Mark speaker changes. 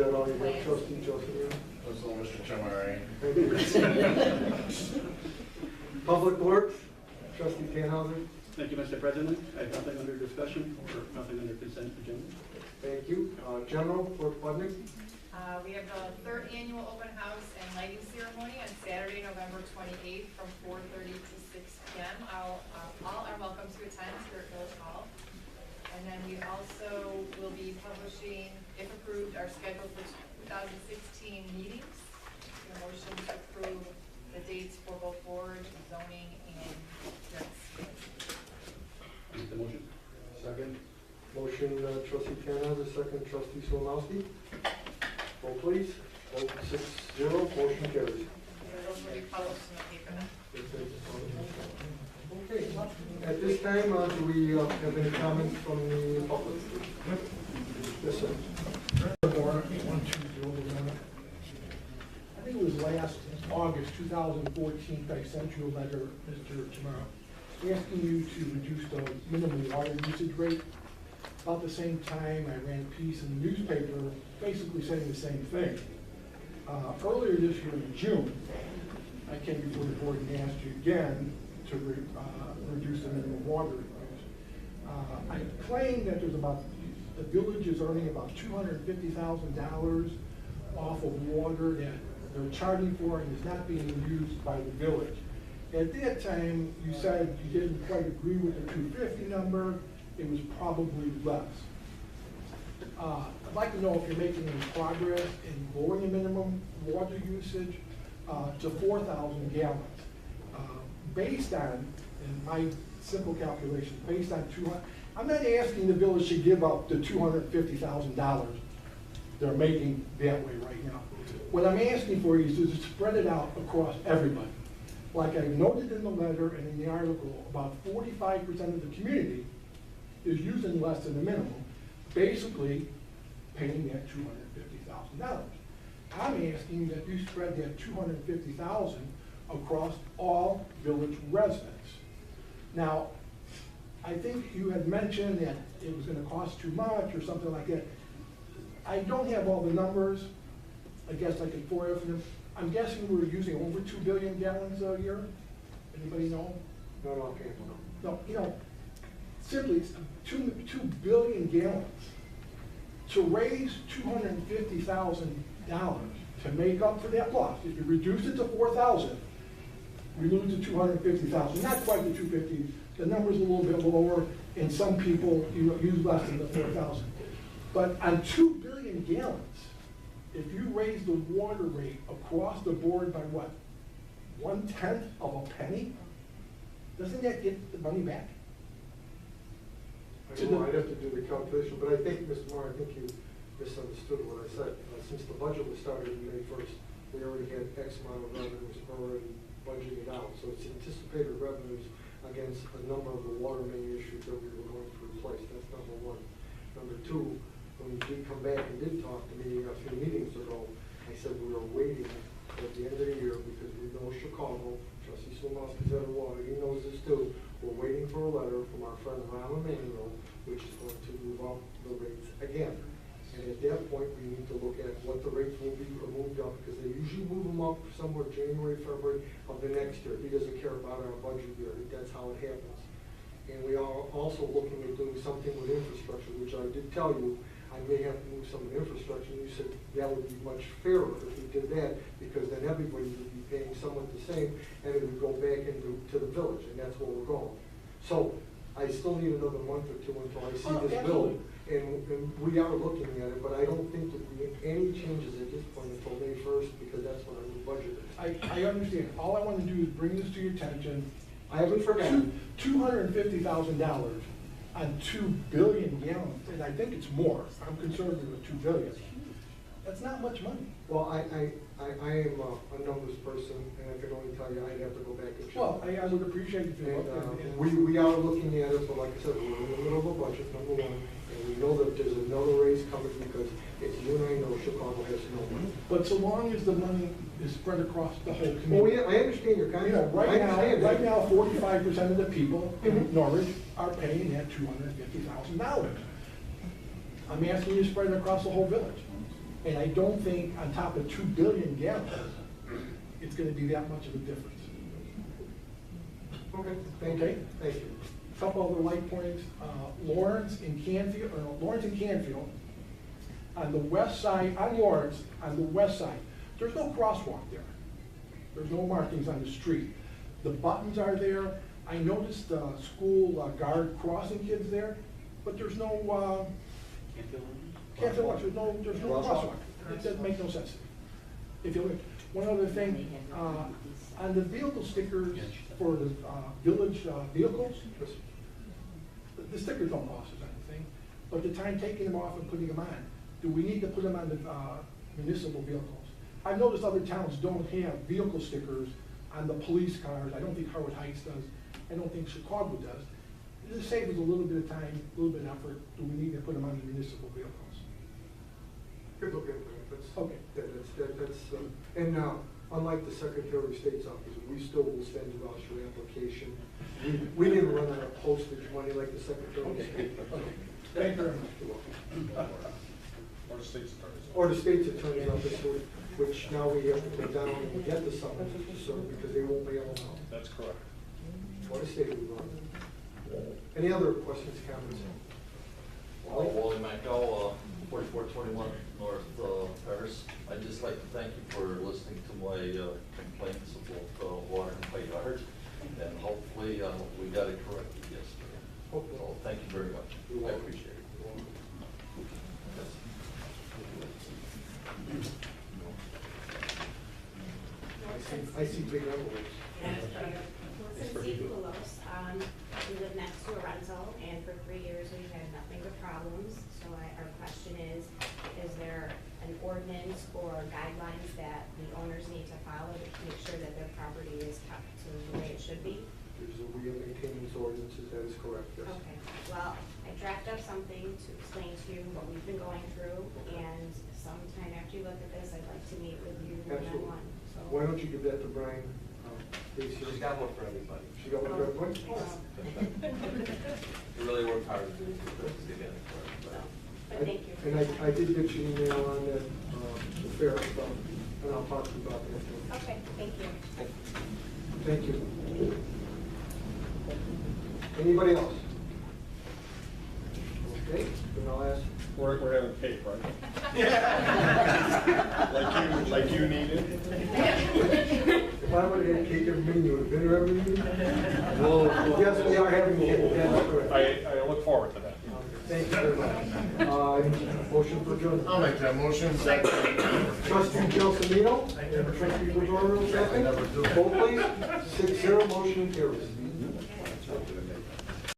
Speaker 1: that all you have, Trustee Joseph?
Speaker 2: That's all, Mr. Chairman.
Speaker 1: Thank you. Public Works, Trustee Tannhauser.
Speaker 3: Thank you, Mr. President. I have nothing under discussion or nothing under consent agenda.
Speaker 1: Thank you. General, Clerk Budnick.
Speaker 4: We have the third annual open house and lighting ceremony on Saturday, November 28th from 4:30 to 6 p.m. All are welcome to attend here at Village Hall. And then we also will be publishing, if approved, our schedule for 2016 meetings. A motion to approve the dates for both board, zoning, and grants.
Speaker 3: Make the motion.
Speaker 1: Second. Motion, Trustee Tannhauser, second, Trustee Solomowski. Vote please. Vote 6-0, motion carries.
Speaker 4: Those will be published in the paper then.
Speaker 1: Okay, at this time, do we have any comments from the public? Yes, sir.
Speaker 5: I think it was last August 2014, I sent you a letter, Mr. Tamara, asking you to reduce the minimum water usage rate. About the same time, I ran a piece in the newspaper basically saying the same thing. Earlier this year in June, I came before the board and asked you again to reduce the minimum water use. I claim that there's about, the village is earning about $250,000 off of water that they're charging for and is not being used by the village. At that time, you said you didn't quite agree with the 250 number. It was probably less. I'd like to know if you're making any progress in lowering the minimum water usage to 4,000 gallons. Based on, in my simple calculations, based on 200, I'm not asking the village to give up the $250,000 they're making that way right now. What I'm asking for is to spread it out across everybody. Like I noted in the letter and in the article, about 45% of the community is using less than the minimum, basically paying that $250,000. I'm asking that you spread that $250,000 across all village residents. Now, I think you had mentioned that it was going to cost too much or something like that. I don't have all the numbers. I guess I can for them. I'm guessing we're using over 2 billion gallons a year. Anybody know?
Speaker 1: No, okay.
Speaker 5: No, you know, simply it's 2 billion gallons. To raise $250,000 to make up for that loss, if you reduce it to 4,000, we lose the 250,000. Not quite the 250. The number's a little bit lower, and some people use less than the 4,000. But on 2 billion gallons, if you raise the water rate across the board by what, 1/10 of a penny, doesn't that get the money back?
Speaker 1: I don't know, I'd have to do the calculation, but I think, Mr. Moore, I think you misunderstood what I said. Since the budget was started on May 1st, we already had X amount of revenues already budgeted out. So it's anticipated revenues against a number of the water main issues that we were going to replace. That's number one. Number two, when you did come back and did talk to me a few meetings ago, I said we were waiting at the end of the year because we know Chicago, Trustee Slomowski's out of water, he knows this too. We're waiting for a letter from our friend Ron Emanuel, which is going to move up the rates again. And at that point, we need to look at what the rates will be moved up, because they usually move them up somewhere January, February of the next year. He doesn't care about our budget year. That's how it happens. And we are also looking at doing something with infrastructure, which I did tell you, I may have to move some of the infrastructure. And you said that would be much fairer if we did that, because then everybody would be paying somewhat the same, and it would go back into the village, and that's where we're going. So I still need another month or two until I see this bill. And we are looking at it, but I don't think there'll be any changes at this point until May 1st, because that's when our new budget is.
Speaker 5: I understand. All I want to do is bring this to your attention.
Speaker 1: I haven't forgotten.
Speaker 5: $250,000 on 2 billion gallons, and I think it's more. I'm conservative with 2 billion. That's not much money.
Speaker 1: Well, I am a numbers person, and I can only tell you I'd have to go back and check.
Speaker 5: Well, I would appreciate if you looked at it.
Speaker 1: We are looking at it, but like I said, we're in the middle of a budget, number one, and we know that there's another raise coming, because as you and I know, Chicago has no money.
Speaker 5: But so long as the money is spread across the whole
Speaker 1: Well,
Speaker 5: community.
Speaker 1: yeah, I understand your
Speaker 5: You know,
Speaker 1: concept.
Speaker 5: right now, 45% of the people in Norridge are paying that $250,000. I'm asking you to spread it across the whole village. And I don't think on top of 2 billion gallons, it's gonna be that much of a difference.
Speaker 1: Okay, thank you.
Speaker 5: Okay.
Speaker 1: Thank you.
Speaker 5: Couple other light points, Lawrence and Canfield, on the west side, on Lawrence, on the west side, there's no crosswalk there. There's no markings on the street. The buttons are there. I noticed school guard crossing kids there, but there's no, can't feel like, there's no crosswalk. It doesn't make no sense. If you look, one other thing, on the vehicle stickers for the village vehicles, the stickers don't cost us anything, but the time taking them off and putting them on, do we need to put them on the municipal vehicles? I've noticed other towns don't have vehicle stickers on the police cars. I don't think Harwood Heights does. I don't think Chicago does. This saves us a little bit of time, a little bit of effort. Do we need to put them on the municipal vehicles?
Speaker 1: Good look at that. That's,
Speaker 5: Okay.
Speaker 1: And unlike the Secretary of State's office, we still will send you out your application. We didn't run out of postage money like the Secretary of State.
Speaker 5: Okay. Thank you very much.
Speaker 2: Or the state's attorney's.
Speaker 1: Or the state's attorney's office, which now we have to go down and get the summonses to serve because they won't mail them out.
Speaker 2: That's correct.
Speaker 1: What a state we run. Any other questions, comments?
Speaker 6: Wally Macco, 4421 North Paris. I'd just like to thank you for listening to my complaints about water in my yard, and hopefully we got it corrected yesterday. So thank you very much. I appreciate it.
Speaker 1: I see big envelopes.
Speaker 7: Since Poulos, we live next to a rental, and for 3 years we've had nothing but problems. So our question is there an ordinance or guidelines that the owners need to follow to make sure that their property is kept to the way it should be?
Speaker 1: There's a real maintenance ordinances, that is correct, yes.
Speaker 7: Okay, well, I drafted up something to explain to you what we've been going through, and sometime after you look at this, I'd like to meet with you
Speaker 1: Absolutely.
Speaker 7: one-on-one. So.
Speaker 1: Why don't you give that to Brian?
Speaker 6: She's got one for everybody.
Speaker 1: She got one for everybody?
Speaker 6: You really worked hard to get it correct.
Speaker 7: But thank you.
Speaker 1: And I did get your email on that, the fair stuff, and I'll talk to you about that. too.
Speaker 7: Okay, thank you.
Speaker 1: Thank you. Anybody else? Okay, then I'll ask.
Speaker 2: We're having cake, right? Like you needed?
Speaker 1: If I would have had cake every meeting, you would have been here every meeting? Yes, we are having cake, that's correct.
Speaker 2: I look forward to that.
Speaker 1: Thank you very much. Motion for adjournment.
Speaker 2: I'll make that motion.
Speaker 1: Trustee Gelsomino, and trustee Gregorio, second. Vote please. 6-0, motion carries.